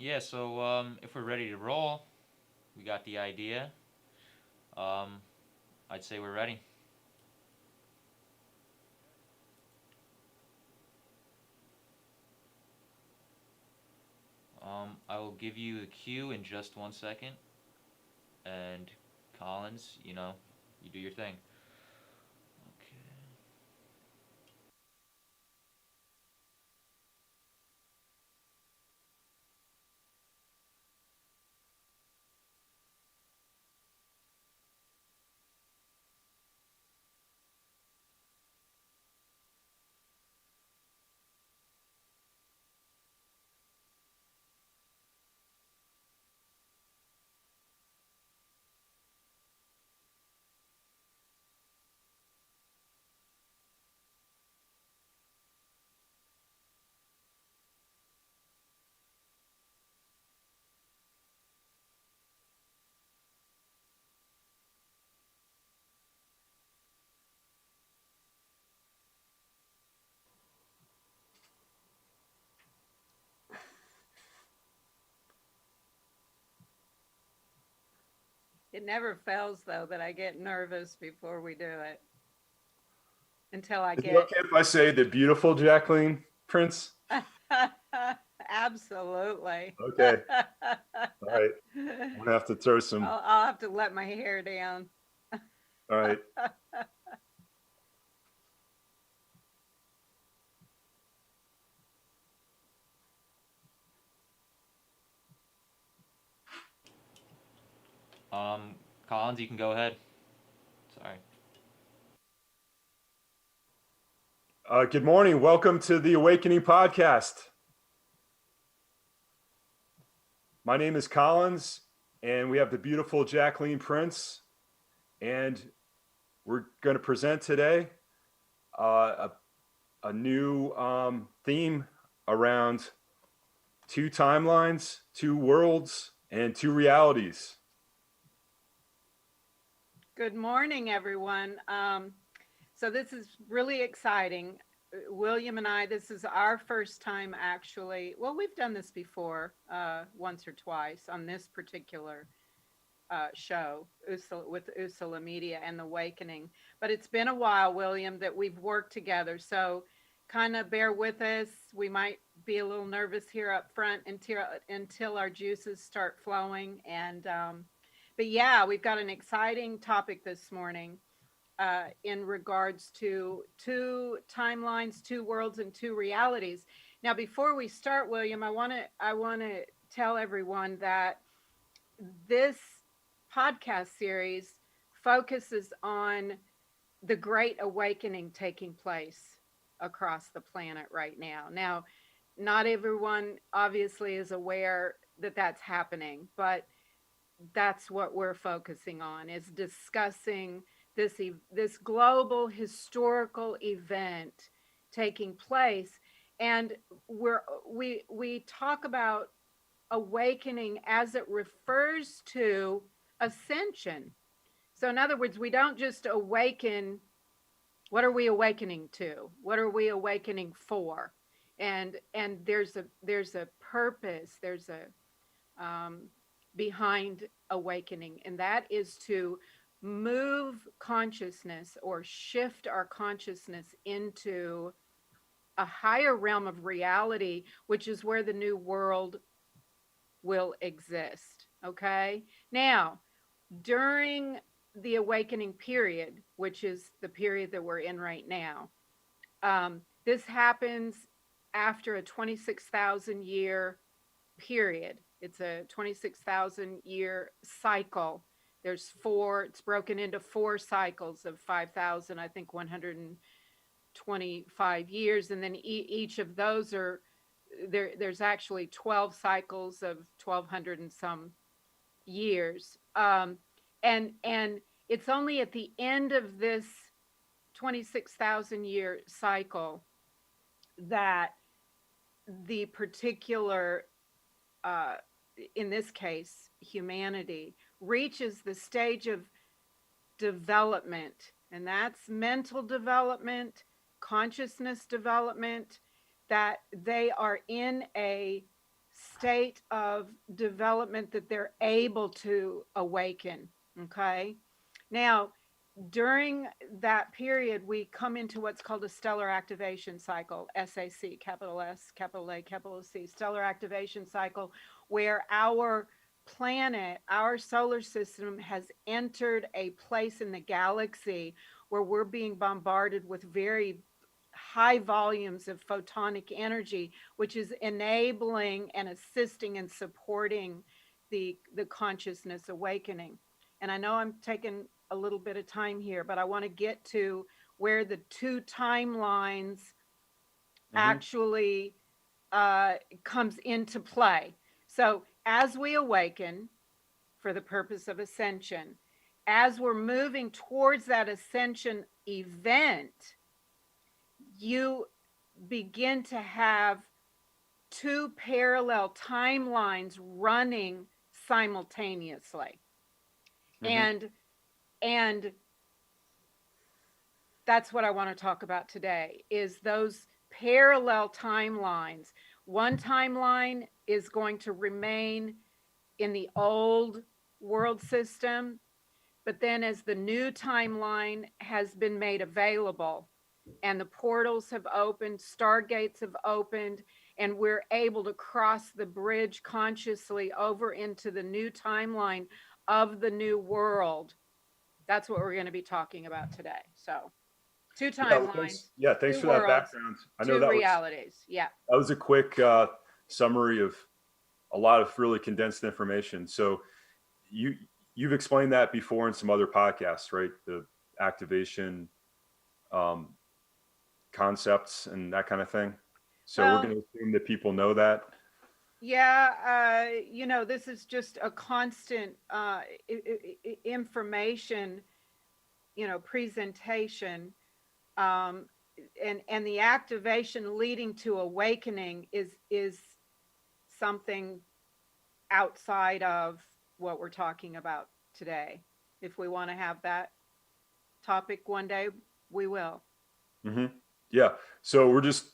Yeah, so if we're ready to roll, we got the idea. Um, I'd say we're ready. I will give you the cue in just 1 second, and Collins, you do your thing. Okay. It never fails, though, that I get nervous before we do it until I Is it get. okay if I say the beautiful Jacqueline Prince? Absolutely. Okay. All right. I'm gonna have to throw some. I'll have to let my hair down. All right. Um, Collins, you can go ahead. Sorry. Good morning. Welcome to the Awakening Podcast. My name is Collins, and we have the beautiful Jacqueline Prince, and we're going to present today a new theme around two timelines, two worlds, and two realities. Good morning, everyone. So this is really exciting. William and I, this is our first time actually. Well, we've done this before, once or twice on this particular show with Usula Media and the Awakening. But it's been a while, William, that we've worked together. So kind of bear with us. We might be a little nervous here up front until our juices start flowing. And but yeah, we've got an exciting topic this morning in regards to two timelines, two worlds, and two realities. Now, before we start, William, I want to tell everyone that this podcast series focuses on the great awakening taking place across the planet right now. Now, not everyone obviously is aware that that's happening, but that's what we're focusing on is discussing this global historical event taking place, and we talk about awakening as it refers to ascension. So, in other words, we don't just awaken. What are we awakening to? What are we awakening for? And there's a purpose. There's a um, behind awakening, and that is to move consciousness or shift our consciousness into a higher realm of reality, which is where the new world will exist. Okay. Now, during the awakening period, which is the period that we're in right now, this happens after a 26,000 year period. It's a 26,000 year cycle. There's four, it's broken into four cycles of 5,000, I think 125 years. And then each of those are there's actually 12 cycles of 1,200 and some years. And it's only at the end of this 26,000 year cycle that the particular, uh, in this case, humanity reaches the stage of development, and that's mental development, consciousness development, that they are in a state of development that they're able to awaken. Okay. Now, during that period, we come into what's called a stellar activation cycle, SAC, capital S, capital A, capital C, stellar activation cycle, where our planet, our solar system has entered a place in the galaxy where we're being bombarded with very high volumes of photonic energy, which is enabling and assisting and supporting the consciousness awakening. And I know I'm taking a little bit of time here, but I want to get to where the two timelines actually comes into play. So as we awaken for the purpose of ascension, as we're moving towards that ascension event, you begin to have two parallel timelines running simultaneously. And that's what I want to talk about today, is those parallel timelines. One timeline is going to remain in the old world system, but then as the new timeline has been made available and the portals have opened, stargates have opened, and we're able to cross the bridge consciously over into the new timeline of the new world. That's what we're going to be talking about today. So, two timelines. Thanks two for worlds, that background. I know two realities. Yeah. That was a quick summary of a lot of really condensed information. So you've explained that before in some other podcasts, right? The activation concepts and that kind of thing. So we're going to assume that people know that. Yeah, this is just a constant information, presentation, and the activation leading to awakening is something outside of what we're talking about today. If we want to have that topic one day, we will. Yeah. So just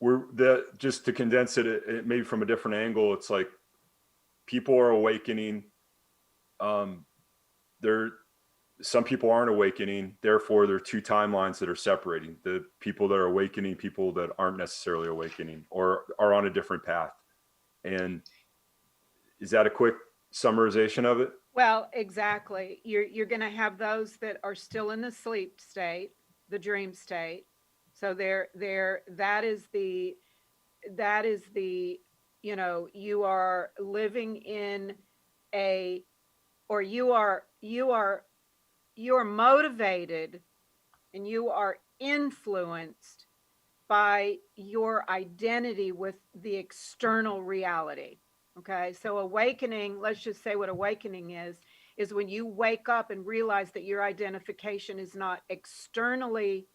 to condense it maybe from a different angle, it's like people are awakening. Some people aren't awakening. Therefore, there are two timelines that are separating the people that are awakening, people that aren't necessarily awakening or are on a different path. And is that a quick summarization of it? Well, exactly. You're going to have those that are still in the sleep state, the dream state. So that is the you are living in you are motivated and you are influenced by your identity with the external reality. Okay, so awakening, let's just say what awakening is when you wake up and realize that your identification is not externally,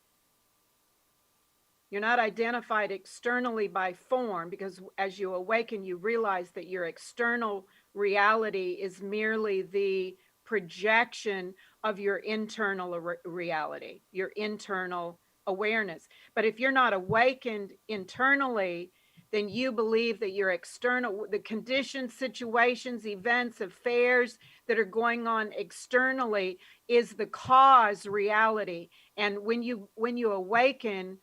you're not identified externally by form, because as you awaken, you realize that your external reality is merely the projection of your internal reality, your internal awareness. But if you're not awakened internally, then you believe that your external, the conditions, situations, events, affairs that are going on externally is the cause reality. And when you awaken,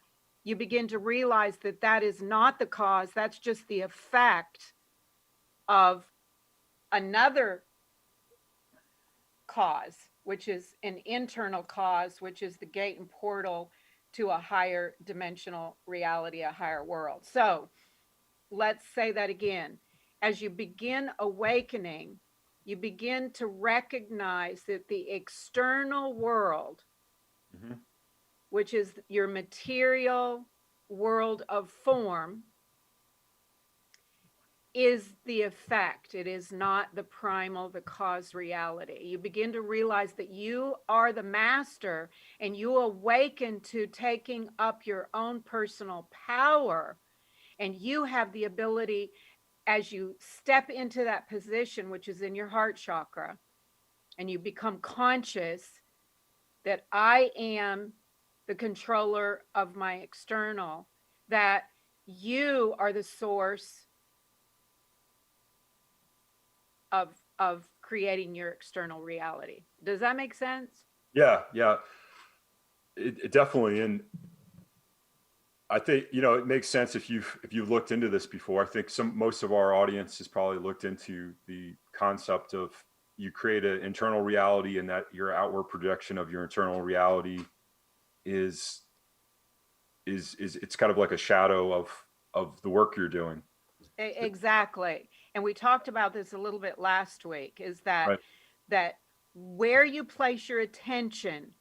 you begin to realize that that is not the cause. That's just the effect of another cause, which is an internal cause, which is the gate and portal to a higher dimensional reality, a higher world. So let's say that again. As you begin awakening, you begin to recognize that the external world, which is your material world of form, is the effect. It is not the primal, the cause reality. You begin to realize that you are the master, and you awaken to taking up your own personal power. And you have the ability, as you step into that position, which is in your heart chakra, and you become conscious that I am the controller of my external, that you are the source of creating your external reality. Does that make sense? Yeah, yeah, it definitely. And I think, it makes sense if you've looked into this before. I think most of our audience has probably looked into the concept of you create an internal reality, and that your outward projection of your internal reality is it's kind of like a shadow of the work you're doing. Exactly. And we talked about this a little bit last week, is that Right. that where you place your attention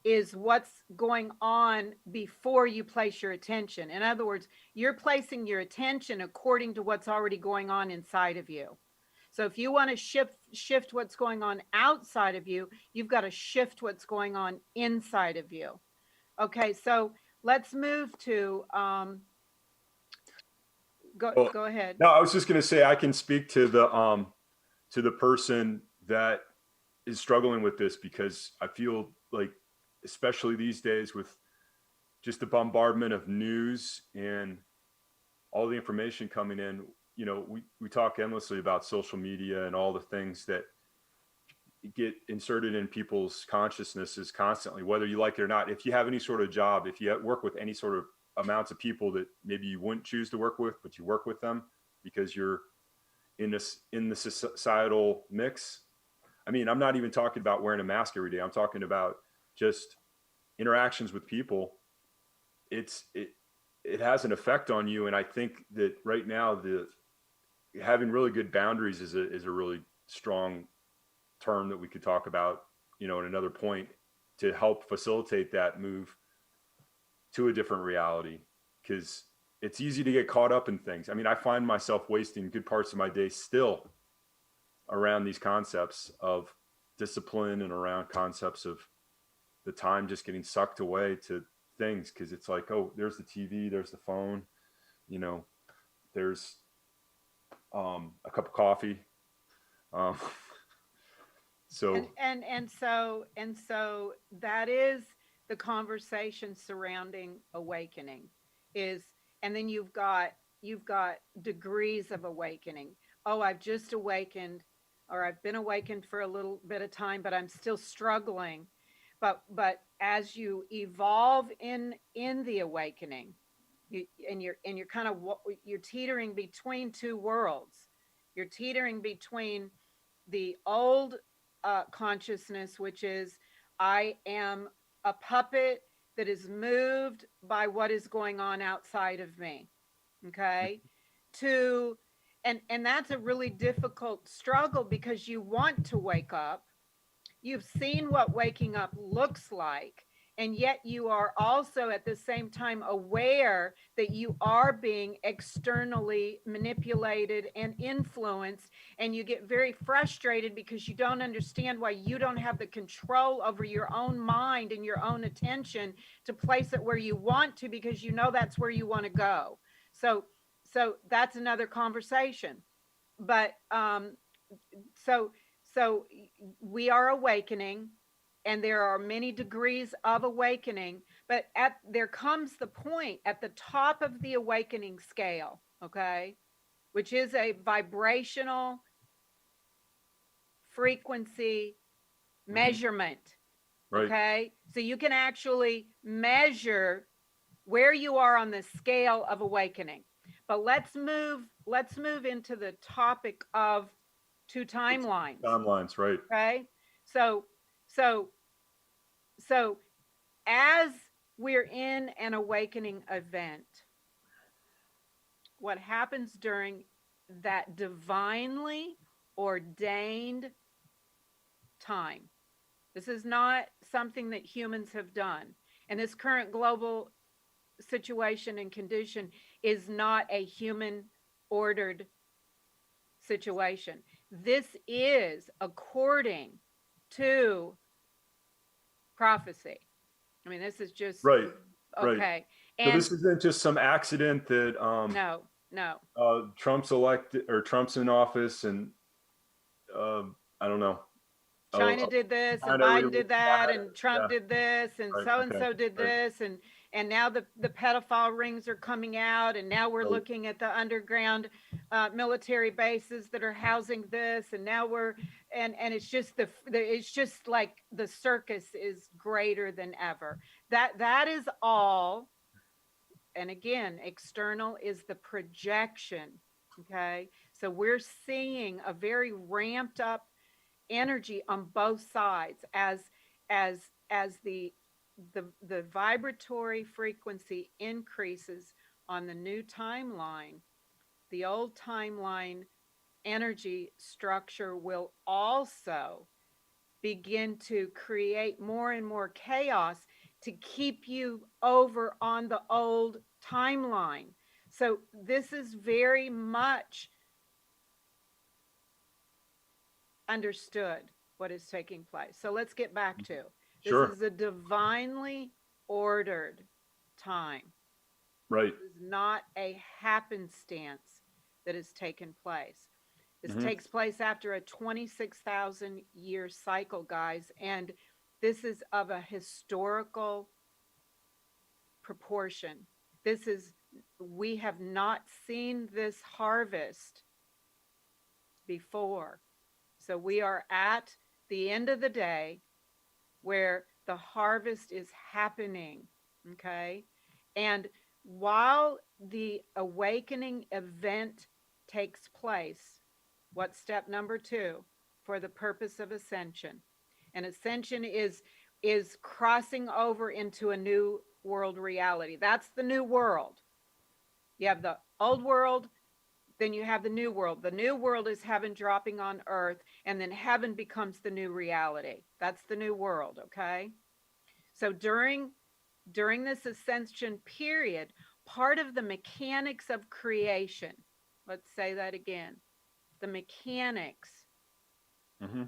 is what's going on before you place your attention. In other words, you're placing your attention according to what's already going on inside of you. So if you want to shift what's going on outside of you, you've got to shift what's going on inside of you. Okay, so let's move to Well, go ahead. no, I was just going to say I can speak to the person that is struggling with this, because I feel like, especially these days with just the bombardment of news and all the information coming in, we talk endlessly about social media and all the things that get inserted in people's consciousnesses constantly, whether you like it or not. If you have any sort of job, if you work with any sort of amounts of people that maybe you wouldn't choose to work with, but you work with them because you're in the societal mix. I mean, I'm not even talking about wearing a mask every day. I'm talking about just interactions with people. It has an effect on you. And I think that right now, having really good boundaries is a really strong term that we could talk about, at another point, to help facilitate that move to a different reality. Because it's easy to get caught up in things. I mean, I find myself wasting good parts of my day still around these concepts of discipline, and around concepts of the time just getting sucked away to things. Because it's like, oh, there's the TV, there's the phone, there's a cup of coffee. So and so that is the conversation surrounding awakening is. And then you've got degrees of awakening. Oh, I've just awakened, or I've been awakened for a little bit of time, but I'm still struggling. But as you evolve in the awakening, you're kind of, you're teetering between two worlds. You're teetering between the old consciousness, which is I am a puppet that is moved by what is going on outside of me. Okay. To and that's a really difficult struggle, because you want to wake up. You've seen what waking up looks like, and yet you are also at the same time aware that you are being externally manipulated and influenced, and you get very frustrated because you don't understand why you don't have the control over your own mind and your own attention to place it where you want to, because that's where you want to go. So that's another conversation. But so we are awakening, and there are many degrees of awakening, but there comes the point at the top of the awakening scale, okay, which is a vibrational frequency measurement. Right. Okay, so you can actually measure where you are on the scale of awakening. But let's move into the topic of two timelines. Timelines, right. Okay. So as we're in an awakening event, what happens during that divinely ordained time? This is not something that humans have done. And this current global situation and condition is not a human ordered situation. This is according to prophecy. I mean, this is just right. okay. Right. And so this isn't just some accident that no. Trump's elected, or Trump's in office, and I don't know. China did this, and China Biden did that, and Trump yeah. did this, and Right. so and so did Right. this, and and now the pedophile rings are coming out, and now we're Right. looking at the underground military bases that are housing this, and now we're and it's just it's just like the circus is greater than ever. That is all. And again, external is the projection. Okay, so we're seeing a very ramped up energy on both sides as as the vibratory frequency increases on the new timeline. The old timeline energy structure will also begin to create more and more chaos to keep you over on the old timeline. So this is very much understood what is taking place. So let's get back to this. Sure. Is a divinely ordered time. Right. This is not a happenstance that has taken place. This Mhm. takes place after a 26,000 year cycle, guys, and this is of a historical proportion. This is, we have not seen this harvest before. So we are at the end of the day where the harvest is happening. Okay. And while the awakening event takes place, what's step number 2 for the purpose of ascension? And ascension is crossing over into a new world reality. That's the new world. You have the old world, then you have the new world. The new world is heaven dropping on earth, and then heaven becomes the new reality. That's the new world, okay? So during this ascension period, part of the mechanics of creation, let's say that again, the mechanics Mm-hmm.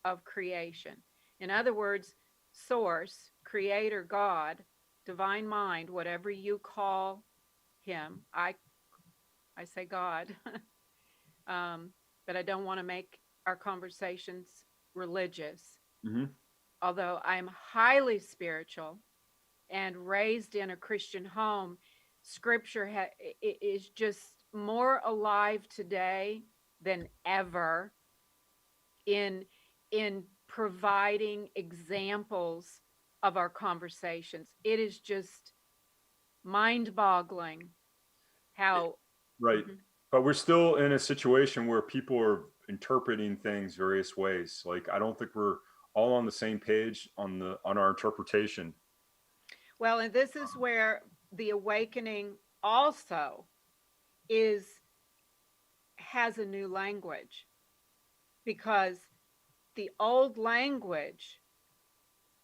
of creation. In other words, source, creator, God, divine mind, whatever you call him. I say God, but I don't want to make our conversations religious. Mm-hmm. Although I'm highly spiritual and raised in a Christian home, scripture is just more alive today than ever in providing examples of our conversations. It is just mind-boggling how Right. Mhm. But we're still in a situation where people are interpreting things various ways. Like I don't think we're all on the same page on our interpretation. Well, and this is where the awakening also has a new language, because the old language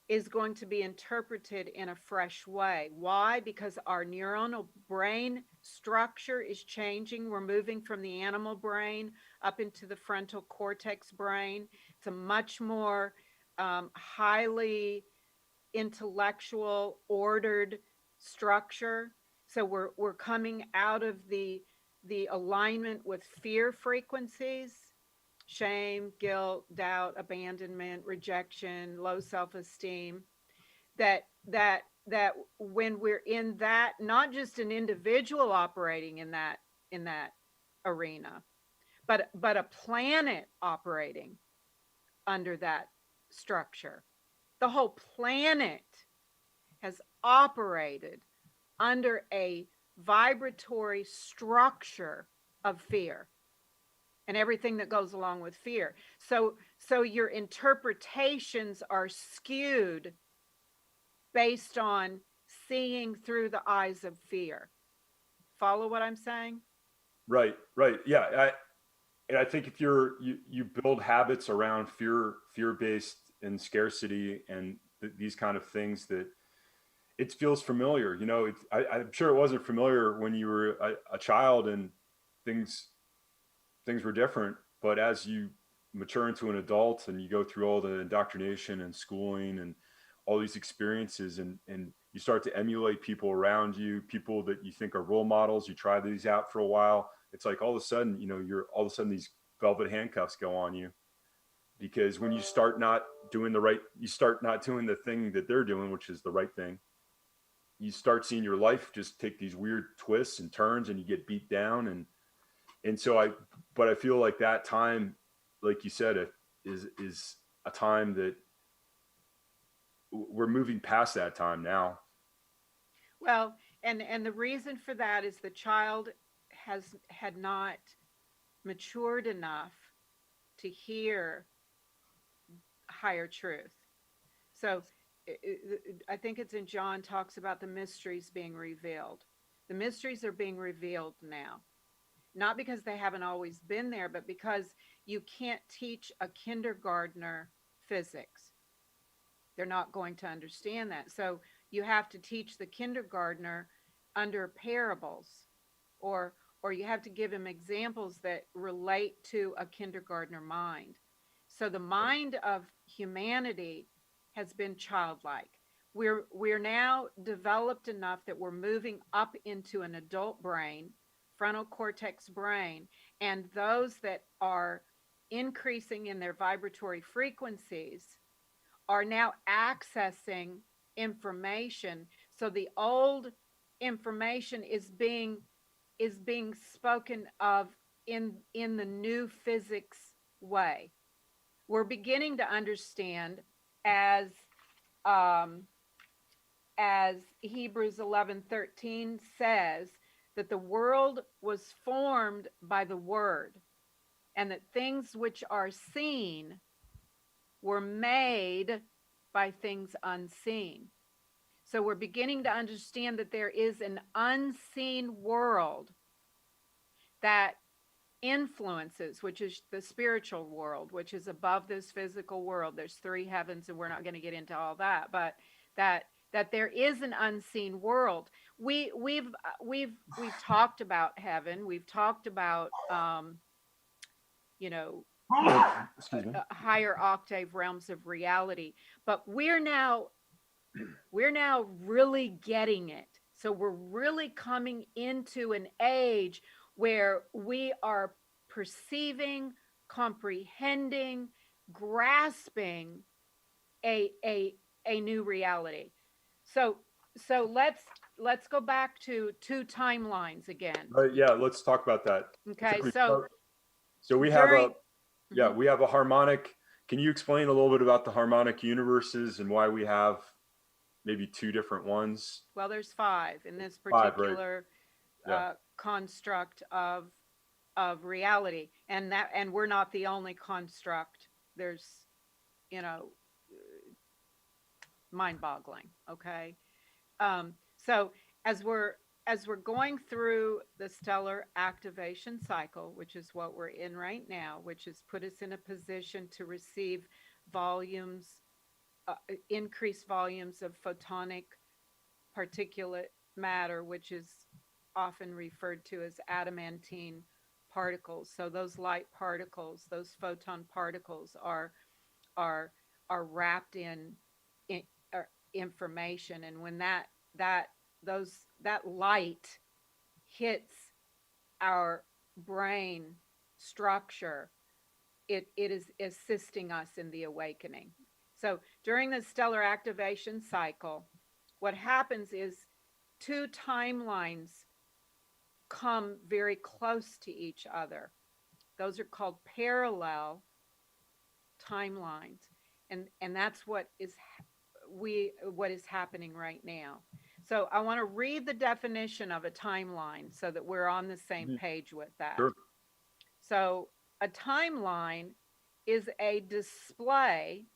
is going to be interpreted in a fresh way. Why? Because our neuronal brain structure is changing. We're moving from the animal brain up into the frontal cortex brain. It's a much more highly intellectual, ordered structure. So we're coming out of the alignment with fear frequencies: shame, guilt, doubt, abandonment, rejection, low self-esteem. That when we're in that, not just an individual operating in that arena, but a planet operating under that structure. The whole planet has operated under a vibratory structure of fear and everything that goes along with fear. So your interpretations are skewed based on seeing through the eyes of fear. Follow what I'm saying? Right. Right. Yeah. And I think if you build habits around fear-based and scarcity and these kind of things, that it feels familiar. You know, I'm sure it wasn't familiar when you were a child and things were different. But as you mature into an adult and you go through all the indoctrination and schooling and all these experiences, and you start to emulate people around you, people that you think are role models, you try these out for a while. It's like all of a sudden, you know, all of a sudden these velvet handcuffs go on you, because when you start not doing you start not doing the thing that they're doing, which is the right thing, you start seeing your life just take these weird twists and turns, and you get beat down. And so but I feel like that time, like you said, is a time that we're moving past that time now. Well, and the reason for that is the child had not matured enough to hear higher truth. So I think it's in John talks about the mysteries being revealed. The mysteries are being revealed now, not because they haven't always been there, but because you can't teach a kindergartner physics. They're not going to understand that. So you have to teach the kindergartner under parables, or you have to give him examples that relate to a kindergartner mind. So the mind of humanity has been childlike. We're now developed enough that we're moving up into an adult brain, frontal cortex brain, and those that are increasing in their vibratory frequencies are now accessing information. So the old information is being spoken of in the new physics way. We're beginning to understand, as Hebrews 11:13 says, that the world was formed by the word, and that things which are seen were made by things unseen. So we're beginning to understand that there is an unseen world that influences, which is the spiritual world, which is above this physical world. There's three heavens, and we're not going to get into all that, but that there is an unseen world. We've talked about heaven. We've talked about Excuse me. higher octave realms of reality, but we're now really getting it. So we're really coming into an age where we are perceiving, comprehending, grasping a new reality. So let's go back to two timelines again. Yeah, let's talk about that. Okay, So we have we have a harmonic. Can you explain a little bit about the harmonic universes and why we have maybe two different ones? Well, there's five in this particular right. construct of reality, and we're not the only construct. There's, mind-boggling. Okay, so as we're going through the stellar activation cycle, which is what we're in right now, which has put us in a position to receive volumes, increased volumes of photonic particulate matter, which is often referred to as adamantine particles. So those light particles, those photon particles, are wrapped in information, and when that light hits our brain structure, it is assisting us in the awakening. So during the stellar activation cycle, what happens is two timelines come very close to each other. Those are called parallel timelines, and that's what is happening right now. So I want to read the definition of a timeline so that we're on the same page with that. Sure. So a timeline is a display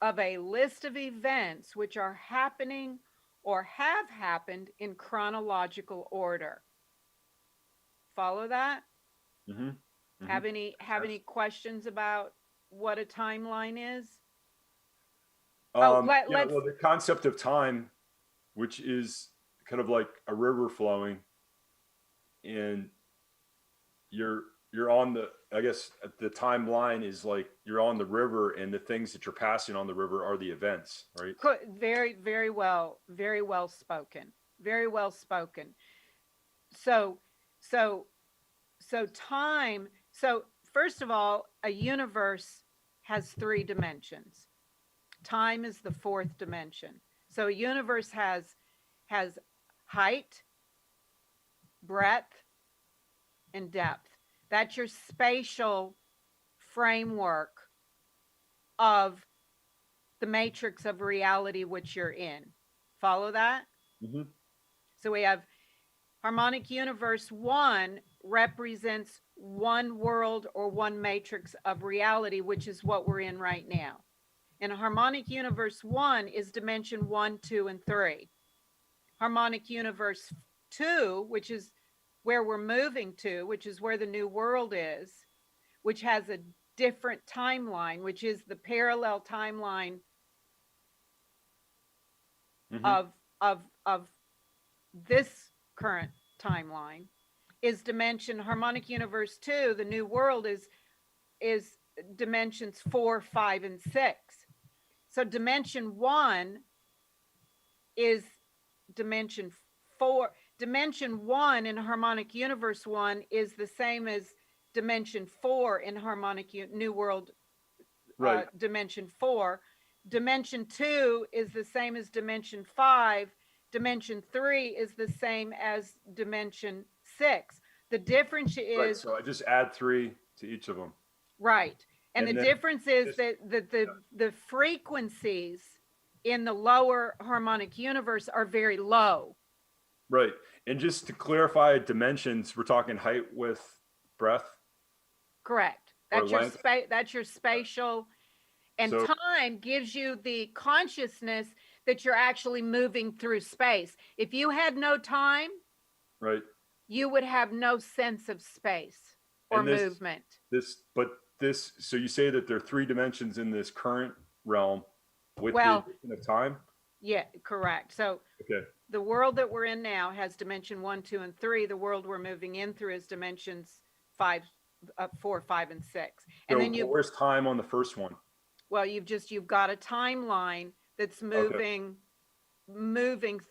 of a list of events which are happening or have happened in chronological order. Follow that? Mm-hmm. Mm-hmm. Have any questions about what a timeline is? Well, the concept of time, which is kind of like a river flowing, and you're on the, I guess the timeline is like you're on the river, and the things that you're passing on the river are the events, right? Very, very well spoken. Very well spoken. So time. So first of all, a universe has three dimensions. Time is the fourth dimension. So a universe has height, breadth, and depth. That's your spatial framework of the matrix of reality which you're in. Follow that? Mm-hmm. So we have Harmonic Universe 1 represents one world or one matrix of reality, which is what we're in right now. And Harmonic Universe 1 is dimension 1, 2, and 3. Harmonic Universe 2, which is where we're moving to, which is where the new world is, which has a different timeline, which is the parallel timeline Mm-hmm. of this current timeline, is dimension Harmonic Universe 2. The new world is dimensions 4, 5, and 6. So dimension 1 is dimension 4. Dimension 1 in Harmonic Universe 1 is the same as dimension 4 in Harmonic New World Right. dimension 4. Dimension 2 is the same as dimension 5. Dimension 3 is the same as dimension 6. The difference is Right. So I just add 3 to each of them. right. And the difference is just, that the frequencies in the lower harmonic universe are very low. Right. And just to clarify dimensions, we're talking height, width, breadth. Correct. Or That's length. that's your spatial, and So- time gives you the consciousness that you're actually moving through space. If you had no time, Right. you would have no sense of space or And movement. So you say that there are 3 dimensions in this current realm with Well, the addition of time? Yeah, correct. So Okay. the world that we're in now has dimension 1, 2, and 3. The world we're moving in through is dimensions 5, 4, 5, and 6. And So then where's time on the first one? well, you've got a timeline that's moving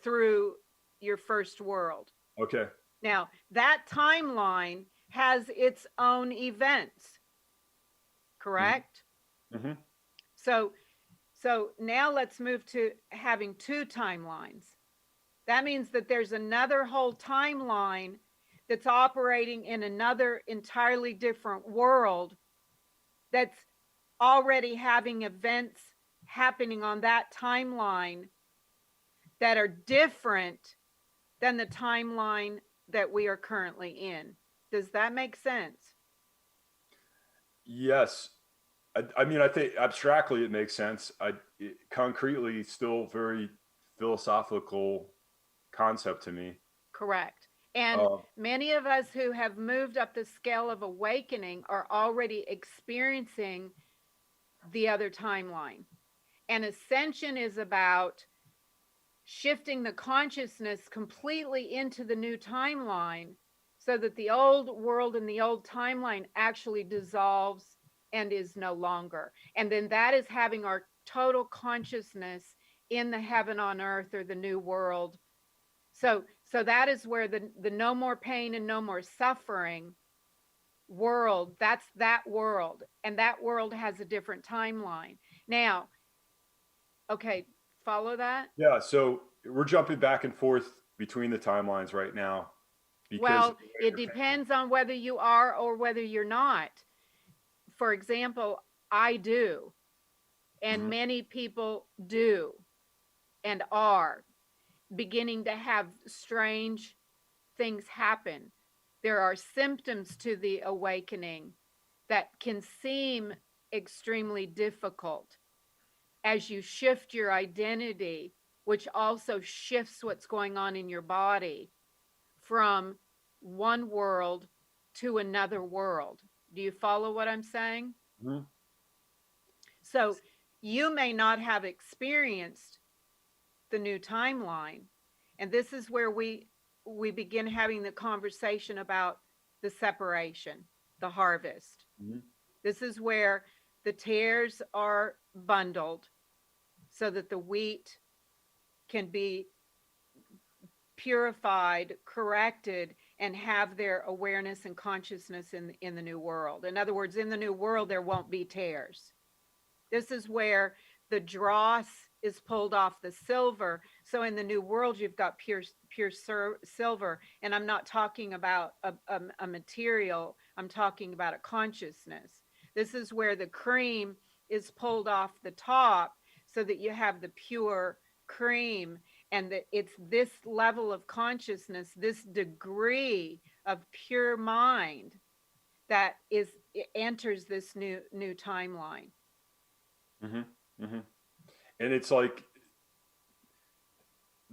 through your first world. Okay. Now, that timeline has its own events. Correct? Mm-hmm. So now let's move to having 2 timelines. That means that there's another whole timeline that's operating in another entirely different world that's already having events happening on that timeline that are different than the timeline that we are currently in. Does that make sense? Yes. I mean, I think abstractly it makes sense. Concretely, still very philosophical concept to me. Correct. And many of us who have moved up the scale of awakening are already experiencing the other timeline. And ascension is about shifting the consciousness completely into the new timeline so that the old world and the old timeline actually dissolves and is no longer. And then that is having our total consciousness in the heaven on earth or the new world. So that is where the no more pain and no more suffering world, that's that world. And that world has a different timeline. Now, okay, follow that? Yeah. So we're jumping back and forth between the timelines right now. Well, it depends on whether you are or whether you're not. For example, I do, and many people do and are beginning to have strange things happen. There are symptoms to the awakening that can seem extremely difficult as you shift your identity, which also shifts what's going on in your body from one world to another world. Do you follow what I'm saying? Mm-hmm. So you may not have experienced the new timeline. And this is where we begin having the conversation about the separation, the harvest. Mm-hmm. This is where the tares are bundled so that the wheat can be purified, corrected, and have their awareness and consciousness in the new world. In other words, in the new world, there won't be tares. This is where the dross is pulled off the silver. So in the new world, you've got pure silver. And I'm not talking about a material, I'm talking about a consciousness. This is where the cream is pulled off the top so that you have the pure cream, and that it's this level of consciousness, this degree of pure mind that is enters this new timeline. And it's like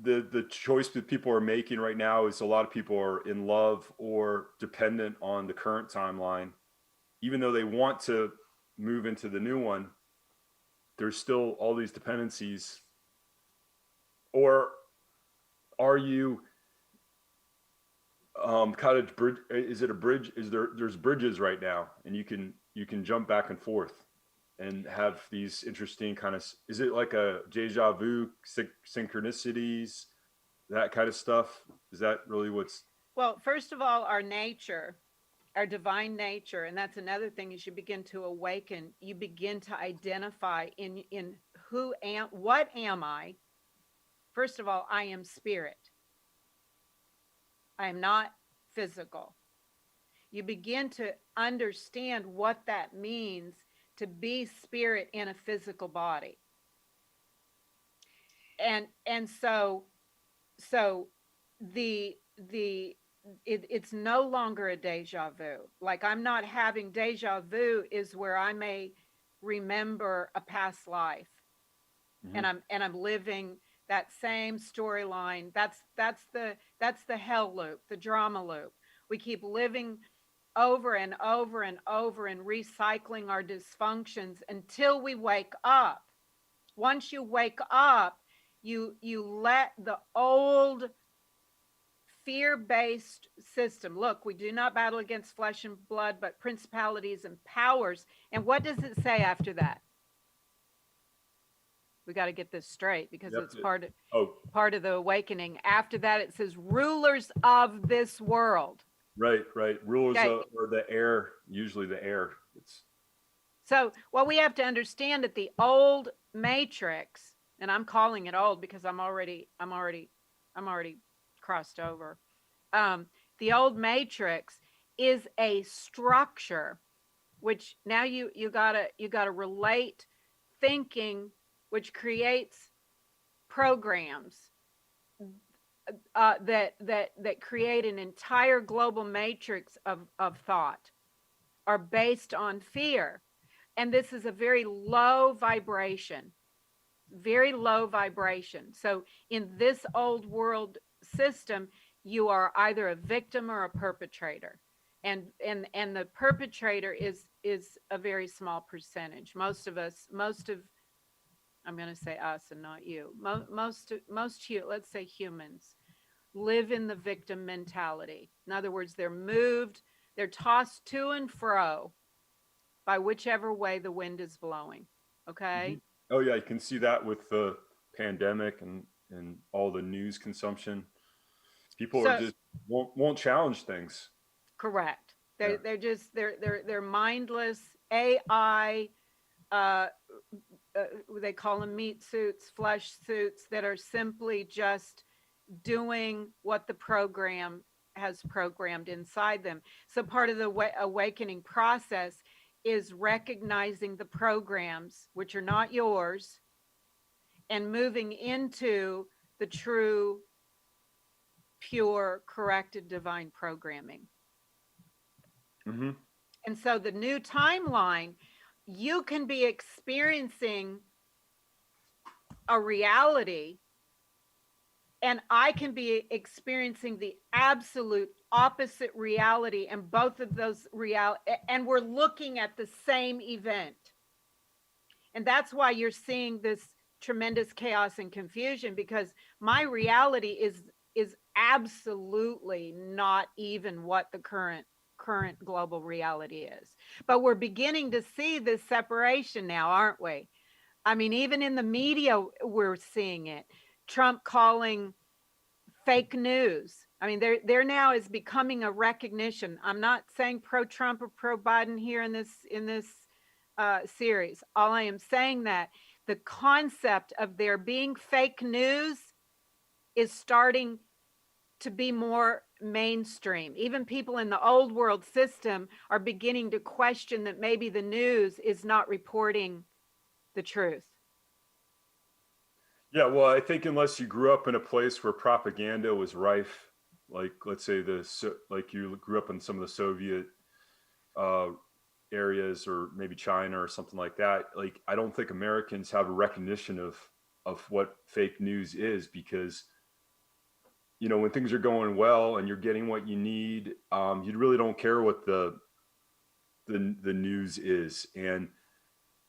the choice that people are making right now is a lot of people are in love or dependent on the current timeline, even though they want to move into the new one. There's still all these dependencies. Or are you kind of bridge? Is it a bridge? There's bridges right now, and you can jump back and forth and have these interesting kind of, is it like a deja vu, synchronicities, that kind of stuff? Is that really what's? Well, first of all, our nature, our divine nature, and that's another thing, as you begin to awaken, you begin to identify in what am I? First of all, I am spirit. I am not physical. You begin to understand what that means to be spirit in a physical body. And so it's no longer a deja vu. Like, I'm not having deja vu is where I may remember a past life, and I'm living that same storyline. That's the hell loop, the drama loop. We keep living over and over and over and recycling our dysfunctions until we wake up. Once you wake up, you let the old fear-based system. Look, we do not battle against flesh and blood, but principalities and powers. And what does it say after that? We got to get this straight, because it's part of the awakening. After that, it says rulers of this world. Right. Rulers or the air, usually the air. So what we have to understand, that the old matrix, and I'm calling it old because I'm already crossed over. The old matrix is a structure, which now you gotta relate thinking, which creates programs that create an entire global matrix of thought, are based on fear. And this is a very low vibration. So in this old world system, you are either a victim or a perpetrator. And the perpetrator is a very small percentage. I'm going to say us and not you. Let's say humans live in the victim mentality. In other words, they're tossed to and fro by whichever way the wind is blowing. Okay. Oh yeah, you can see that with the pandemic and all the news consumption. People are just won't challenge things. Correct. They're mindless AI. They call them meat suits, flesh suits, that are simply just doing what the program has programmed inside them. So part of the awakening process is recognizing the programs, which are not yours, and moving into the true, pure, corrected divine programming. And so the new timeline, you can be experiencing a reality, and I can be experiencing the absolute opposite reality, and both of those and we're looking at the same event. And that's why you're seeing this tremendous chaos and confusion, because my reality is absolutely not even what the current global reality is. But we're beginning to see this separation now, aren't we? I mean, even in the media, we're seeing it. Trump calling fake news. I mean, there now is becoming a recognition. I'm not saying pro-Trump or pro-Biden here in this series. All I am saying that the concept of there being fake news is starting to be more mainstream. Even people in the old world system are beginning to question that maybe the news is not reporting the truth. Yeah, well, I think unless you grew up in a place where propaganda was rife, like let's say like you grew up in some of the Soviet uh, areas, or maybe China or something like that. Like, I don't think Americans have a recognition of what fake news is, because when things are going well and you're getting what you need, you really don't care what the news is. And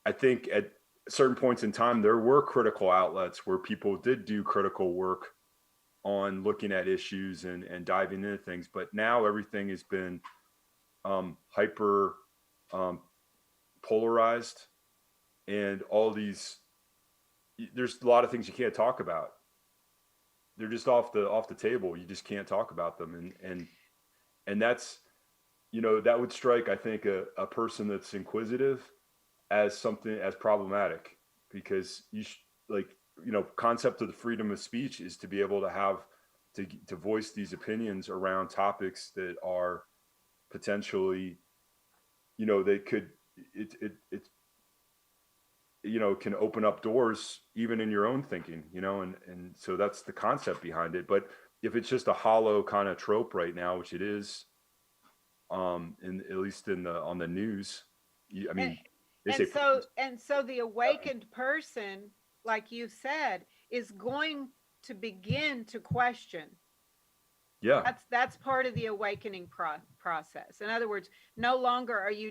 I think at certain points in time, there were critical outlets where people did do critical work on looking at issues and diving into things. But now everything has been hyper polarized, and there's a lot of things you can't talk about. They're just off the table. You just can't talk about them. And that's, that would strike, I think, a person that's inquisitive as something as problematic, because concept of the freedom of speech is to be able to have to voice these opinions around topics that are potentially, they could, it can open up doors even in your own thinking, and so that's the concept behind it. But if it's just a hollow kind of trope right now, which it is, at least on the news, I mean, and so the awakened person, like you said, is going to begin to question. Yeah, that's part of the awakening process. In other words, no longer are you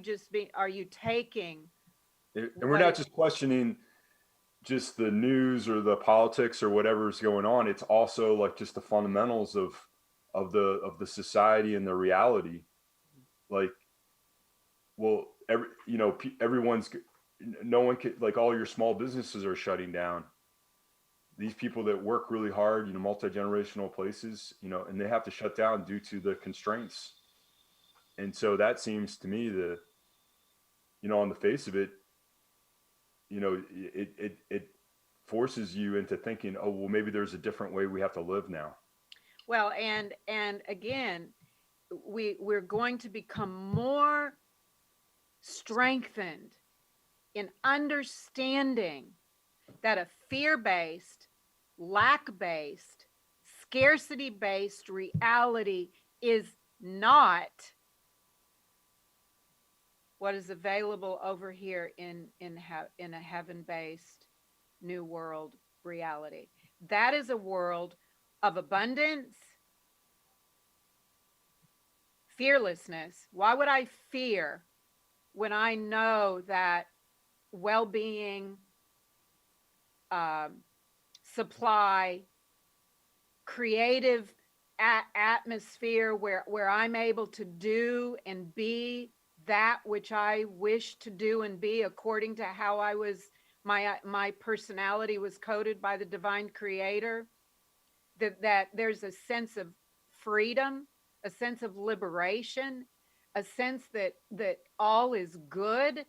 taking, and we're not just questioning just the news or the politics or whatever's going on. It's also like just the fundamentals of the society and the reality. Like, well, everyone's, no one can, like, all your small businesses are shutting down. These people that work really hard, multi-generational places, and they have to shut down due to the constraints. And so that seems to me on the face of it, it forces you into thinking, oh, well, maybe there's a different way we have to live now. Well, and again, we're going to become more strengthened in understanding that a fear-based, lack-based, scarcity-based reality is not what is available over here in a heaven-based new world reality. That is a world of abundance, fearlessness. Why would I fear when I know that well-being, supply, creative atmosphere where I'm able to do and be that which I wish to do and be according to how I was, my personality was coded by the divine creator, that there's a sense of freedom, a sense of liberation, a sense that all is good.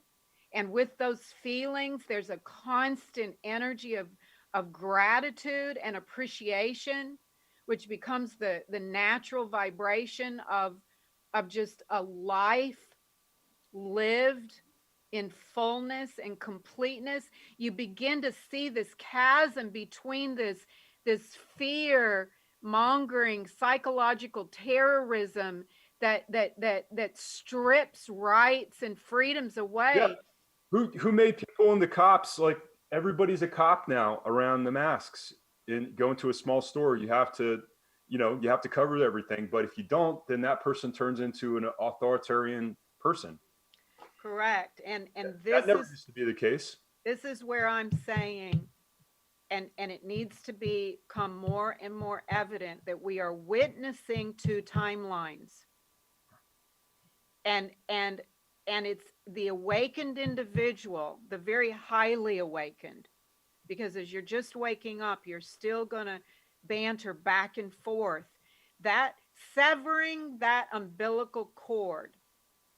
And with those feelings, there's a constant energy of gratitude and appreciation, which becomes the natural vibration of just a life lived in fullness and completeness. You begin to see this chasm between this fear mongering psychological terrorism that strips rights and freedoms away. Yeah. Who made people in the cops? Like, everybody's a cop now around the masks. And go into a small store, you have to cover everything. But if you don't, then that person turns into an authoritarian person. Correct. And that never used to be the case. This is where I'm saying, and it needs to become more and more evident that we are witnessing two timelines. And it's the awakened individual, the very highly awakened, because as you're just waking up, you're still going to banter back and forth. That severing that umbilical cord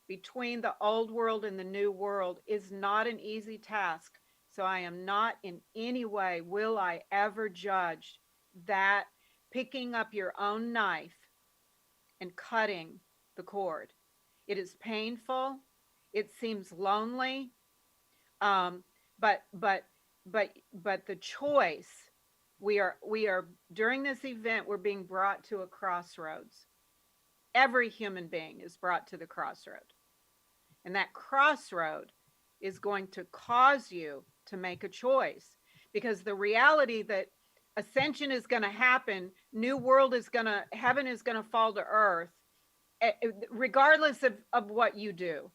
between the old world and the new world is not an easy task. So I am not in any way will I ever judge that picking up your own knife and cutting the cord. It is painful. It seems lonely. Um, but the choice, we are during this event, we're being brought to a crossroads. Every human being is brought to the crossroad. And that crossroad is going to cause you to make a choice, because the reality that ascension is going to happen, new world is going to, heaven is going to fall to earth, regardless of what you do.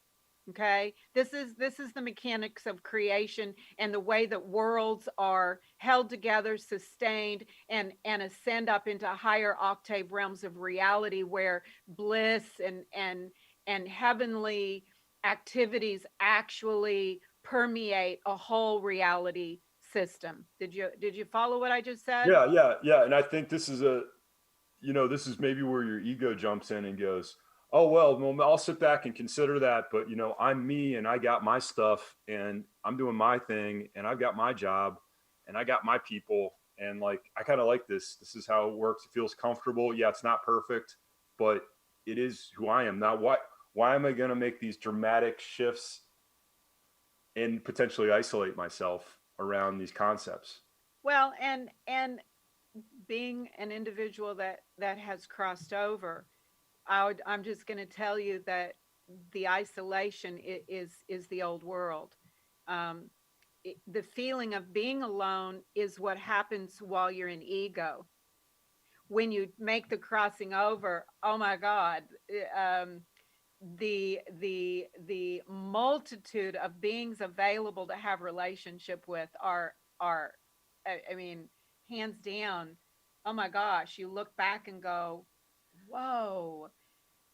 Okay, this is the mechanics of creation and the way that worlds are held together, sustained, and ascend up into higher octave realms of reality, where bliss and heavenly activities actually permeate a whole reality system. Did you follow what I just said? Yeah. And I think this is this is maybe where your ego jumps in and goes, oh, well, I'll sit back and consider that. But, I'm me and I got my stuff and I'm doing my thing and I've got my job and I got my people. And like, I kind of like this. This is how it works. It feels comfortable. Yeah, it's not perfect, but it is who I am. Now, why am I going to make these dramatic shifts and potentially isolate myself around these concepts? Well, and being an individual that has crossed over, I'm just going to tell you that the isolation is the old world. Um, the feeling of being alone is what happens while you're in ego. When you make the crossing over, oh my God, the multitude of beings available to have relationship with are, I mean, hands down. Oh my gosh, you look back and go, whoa,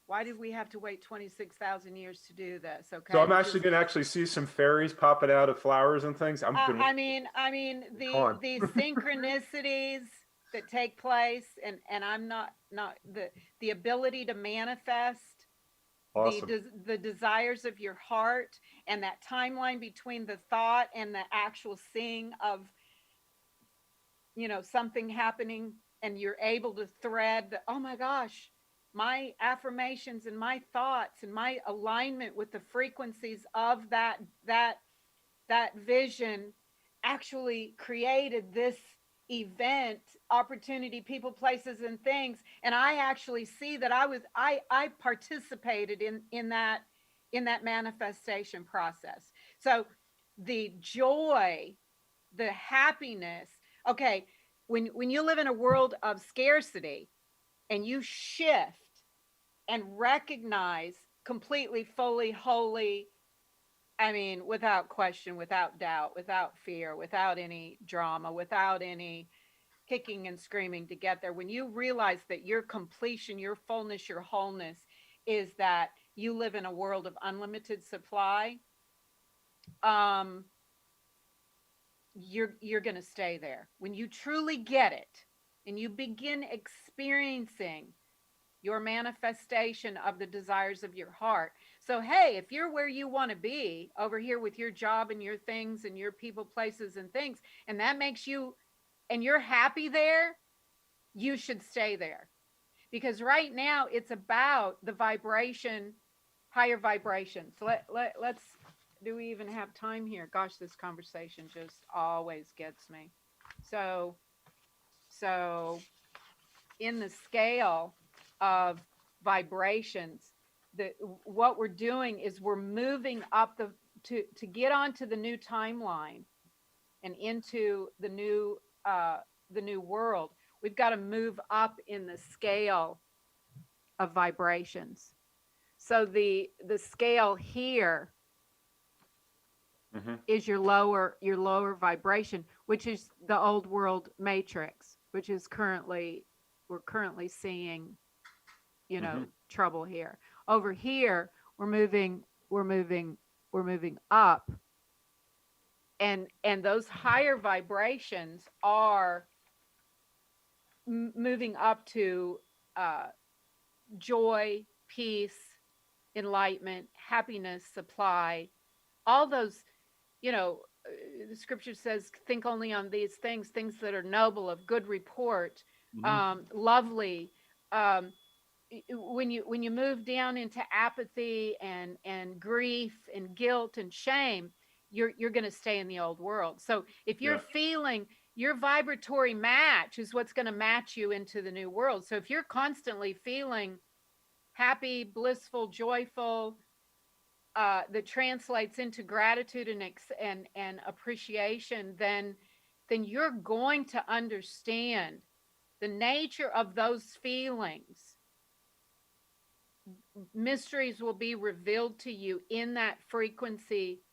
why did we have to wait 26,000 years to do this? So Okay, I'm actually going to actually see some fairies popping out of flowers and things. I mean the synchronicities that take place, and I'm not the ability to manifest Awesome. the desires of your heart, and that timeline between the thought and the actual seeing of something happening, and you're able to thread the, oh my gosh, my affirmations and my thoughts and my alignment with the frequencies of that vision actually created this event, opportunity, people, places, and things. And I actually see that I participated in that manifestation process. So the joy, the happiness. Okay, when you live in a world of scarcity and you shift and recognize completely, fully, wholly, I mean, without question, without doubt, without fear, without any drama, without any kicking and screaming to get there. When you realize that your completion, your fullness, your wholeness is that you live in a world of unlimited supply, um, you're going to stay there. When you truly get it and you begin experiencing your manifestation of the desires of your heart. So, hey, if you're where you want to be over here with your job and your things and your people, places, and things, and that makes you, and you're happy there, you should stay there. Because right now it's about the vibration, higher vibrations. Let's, do we even have time here? Gosh, this conversation just always gets me. So in the scale of vibrations, what we're doing is we're moving up to get onto the new timeline and into the new world. We've got to move up in the scale of vibrations. So the scale here is your lower vibration, which is the old world matrix, which is we're currently seeing, trouble here. Over here, we're moving up, and those higher vibrations are moving up to joy, peace, enlightenment, happiness, supply, all those, the scripture says, think only on these things that are noble, of good report, Mhm. lovely. Um, when you move down into apathy and grief and guilt and shame, you're going to stay in the old world. So if you're Yeah. feeling, your vibratory match is what's going to match you into the new world. So if you're constantly feeling happy, blissful, joyful, that translates into gratitude and appreciation, then you're going to understand the nature of those feelings. Mysteries will be revealed to you in that frequency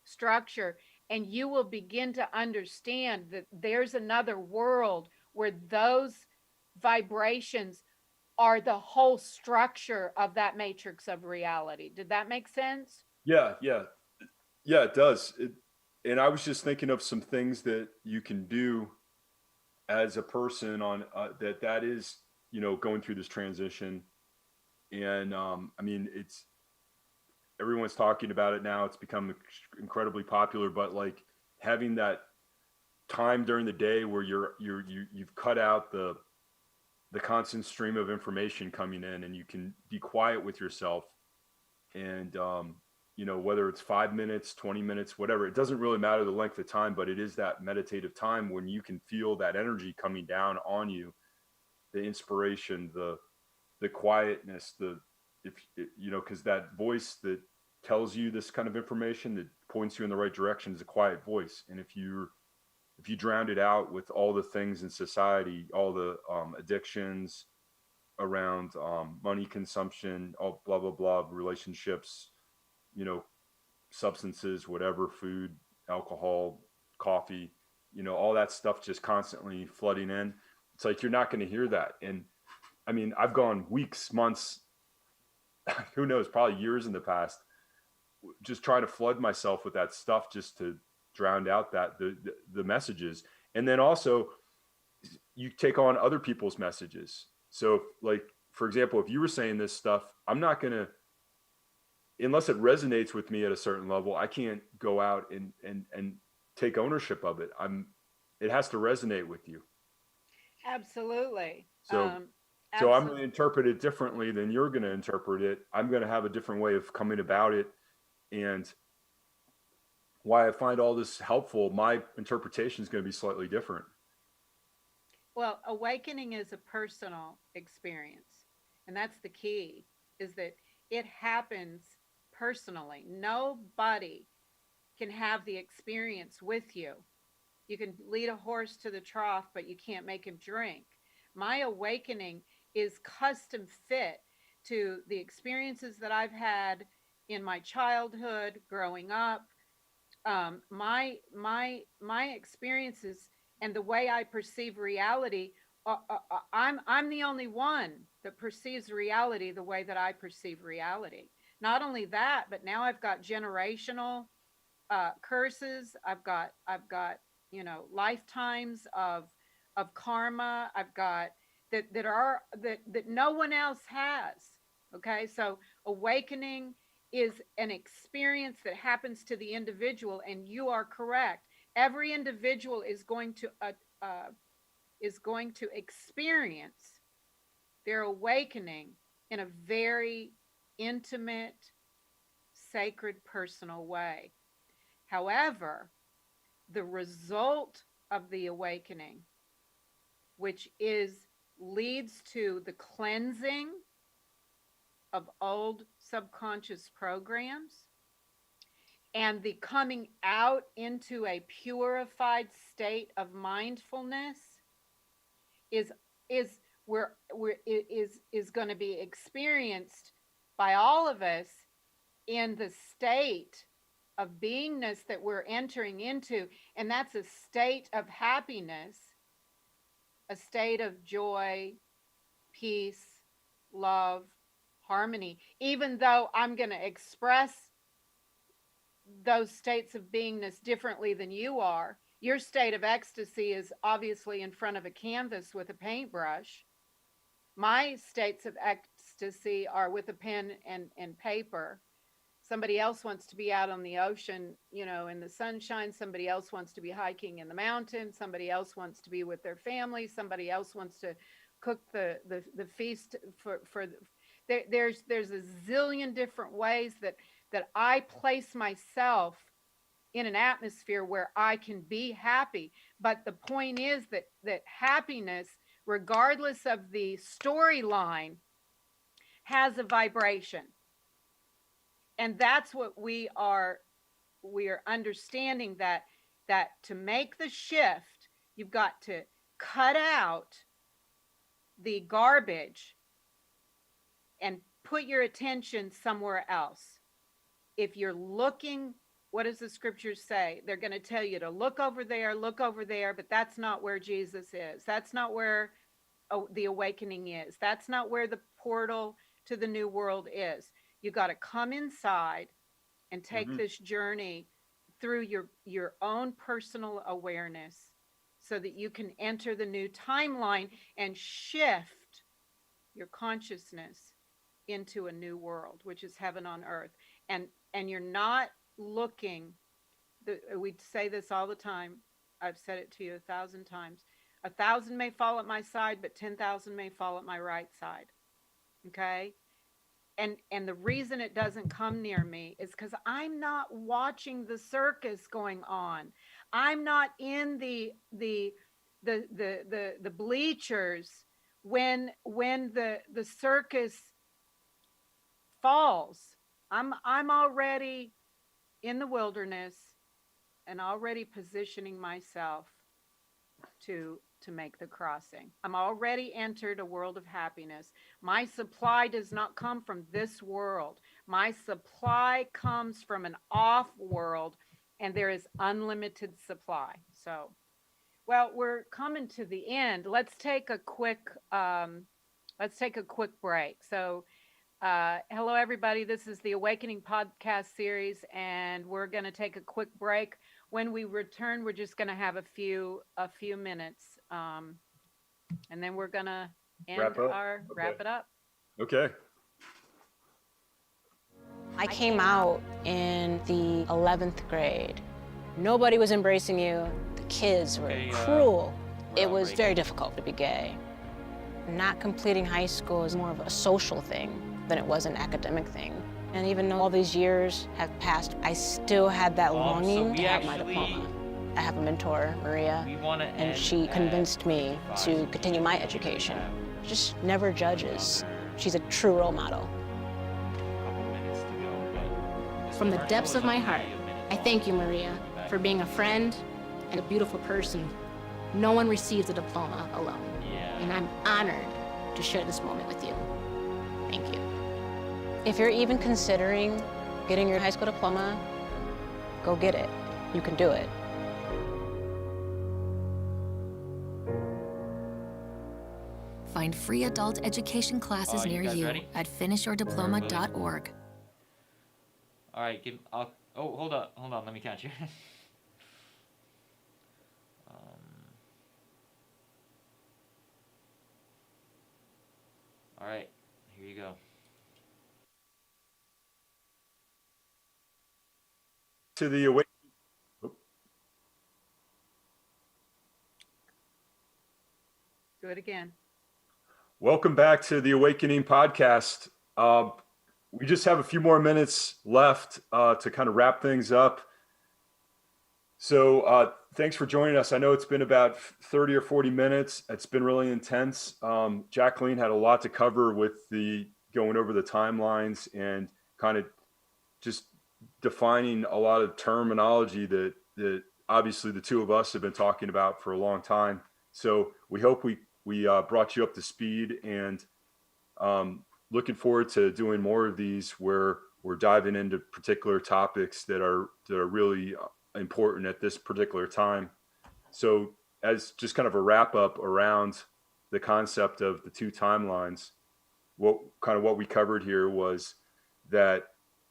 structure, and you will begin to understand that there's another world where those vibrations are the whole structure of that matrix of reality. Did that make sense? Yeah, yeah, yeah. It does. And I was just thinking of some things that you can do as a person on that is, going through this transition. And I mean, it's everyone's talking about it now. It's become incredibly popular. But like having that time during the day where you've cut out the constant stream of information coming in, and you can be quiet with yourself, and whether it's 5 minutes, 20 minutes, whatever, it doesn't really matter the length of time, but it is that meditative time when you can feel that energy coming down on you, the inspiration, the quietness, if because that voice that tells you this kind of information, that points you in the right direction, is a quiet voice. And if you drowned it out with all the things in society, all the addictions around money consumption, all blah blah blah, relationships, you know substances, whatever, food, alcohol, coffee, all that stuff just constantly flooding in, it's like you're not going to hear that. And I mean, I've gone weeks, months, who knows, probably years in the past, just trying to flood myself with that stuff just to drown out that the messages. And then also you take on other people's messages. So like, for example, if you were saying this stuff, I'm not going to, unless it resonates with me at a certain level, I can't go out and take ownership of it. It has to resonate with you. Absolutely. So so I'm going to Absolutely. interpret it differently than you're going to interpret it. I'm going to have a different way of coming about it. And why I find all this helpful, my interpretation is going to be slightly different. Well, awakening is a personal experience. And that's the key, is that it happens personally. Nobody can have the experience with you. You can lead a horse to the trough, but you can't make him drink. My awakening is custom fit to the experiences that I've had in my childhood, growing up, my experiences and the way I perceive reality. I'm the only one that perceives reality the way that I perceive reality. Not only that, but now I've got generational curses. I've got lifetimes of karma. I've got that no one else has. Okay, so awakening is an experience that happens to the individual, and you are correct. Every individual is going to experience their awakening in a very intimate, sacred, personal way. However, the result of the awakening, which leads to the cleansing of old subconscious programs and the coming out into a purified state of mindfulness, is is where is going to be experienced by all of us in the state of beingness that we're entering into. And that's a state of happiness, a state of joy, peace, love, harmony. Even though I'm going to express those states of beingness differently than you are, your state of ecstasy is obviously in front of a canvas with a paintbrush. My states of ecstasy are with a pen and paper. Somebody else wants to be out on the ocean, you know, in the sunshine. Somebody else wants to be hiking in the mountains. Somebody else wants to be with their family. Somebody else wants to cook the feast there's a zillion different ways that I place myself in an atmosphere where I can be happy. But the point is that happiness, regardless of the storyline, has a vibration. And that's what we are understanding, that to make the shift, you've got to cut out the garbage and put your attention somewhere else. If you're looking, what does the scriptures say? They're going to tell you to look over there, but that's not where Jesus is. That's not where the awakening is. That's not where the portal to the new world is. You got to come inside and take this journey through your own personal awareness so that you can enter the new timeline and shift your consciousness into a new world, which is heaven on earth. And you're not looking, we say this all the time. I've said it to you 1,000 times. 1,000 may fall at my side, but 10,000 may fall at my right side. Okay? And the reason it doesn't come near me is because I'm not watching the circus going on. I'm not in the bleachers when the circus falls. I'm already in the wilderness and already positioning myself to make the crossing. I'm already entered a world of happiness. My supply does not come from this world. My supply comes from an off world, and there is unlimited supply. So, well, we're coming to the end. Let's take a quick break. So, hello everybody. This is the Awakening podcast series, and we're going to take a quick break. When we return, we're just going to have a few minutes, and then we're going to wrap it up. Okay. I came out in the 11th grade. Nobody was embracing you. The kids were cruel. It was very difficult to be gay. Not completing high school is more of a social thing than it was an academic thing. And even though all these years have passed, I still had that longing to have my diploma. I have a mentor, Maria, and she convinced me to continue my education. Just never judges. She's a true role model. From the depths of my heart, I thank you, Maria, for being a friend and a beautiful person. No one receives a diploma alone, and I'm honored to share this moment with you. Thank you. If you're even considering getting your high school diploma, go get it. You can do it. Find free adult education classes near you at finishyourdiploma.org. All right, hold on, let me count you. All right, here you go. To the awakening. Do it again. Welcome back to the Awakening podcast. We just have a few more minutes left to kind of wrap things up. So thanks for joining us. I know it's been about 30 or 40 minutes. It's been really intense. Jacqueline had a lot to cover with the going over the timelines and kind of just defining a lot of terminology that obviously the two of us have been talking about for a long time. So we hope we brought you up to speed, and looking forward to doing more of these where we're diving into particular topics that are really important at this particular time. So as just kind of a wrap up around the concept of the two timelines, what we covered here was that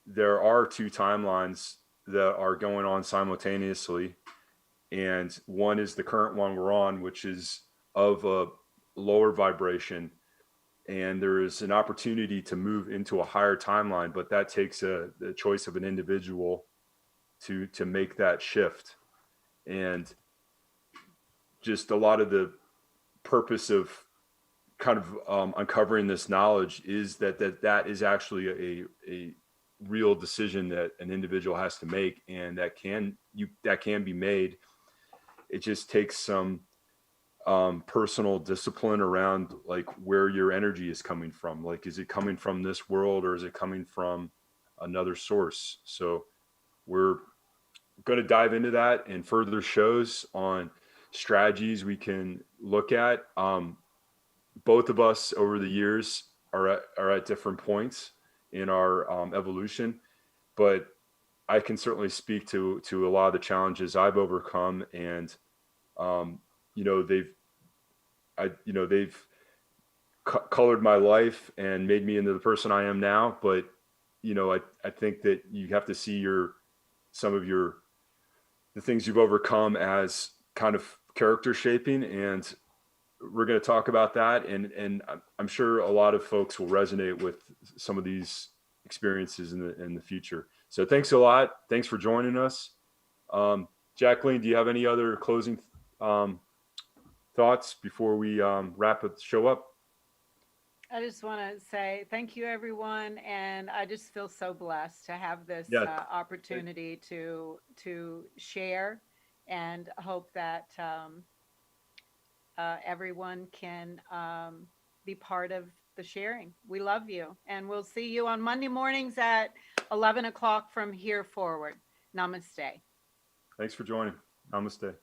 there are two timelines that are going on simultaneously. And one is the current one we're on, which is of a lower vibration. and there is an opportunity to move into a higher timeline, but that takes the choice of an individual to make that shift. And just a lot of the purpose of kind of uncovering this knowledge is that is actually a real decision that an individual has to make, and that can be made. It just takes some personal discipline around like where your energy is coming from. Like, is it coming from this world or is it coming from another source? So we're going to dive into that in further shows on strategies we can look at. Both of us over the years are at different points in our evolution, but I can certainly speak to a lot of the challenges I've overcome, and they've colored my life and made me into the person I am now. But I think that you have to see some of the things you've overcome as kind of character shaping, and we're going to talk about that. And I'm sure a lot of folks will resonate with some of these experiences in the future. So thanks a lot. Thanks for joining us. Jacqueline, do you have any other closing thoughts before we wrap the show up? I just want to say thank you, everyone, and I just feel so blessed to have this opportunity to share, and hope that everyone can be part of the sharing. We love you, and we'll see you on Monday mornings at 11 o'clock from here forward. Namaste. Thanks for joining. Namaste.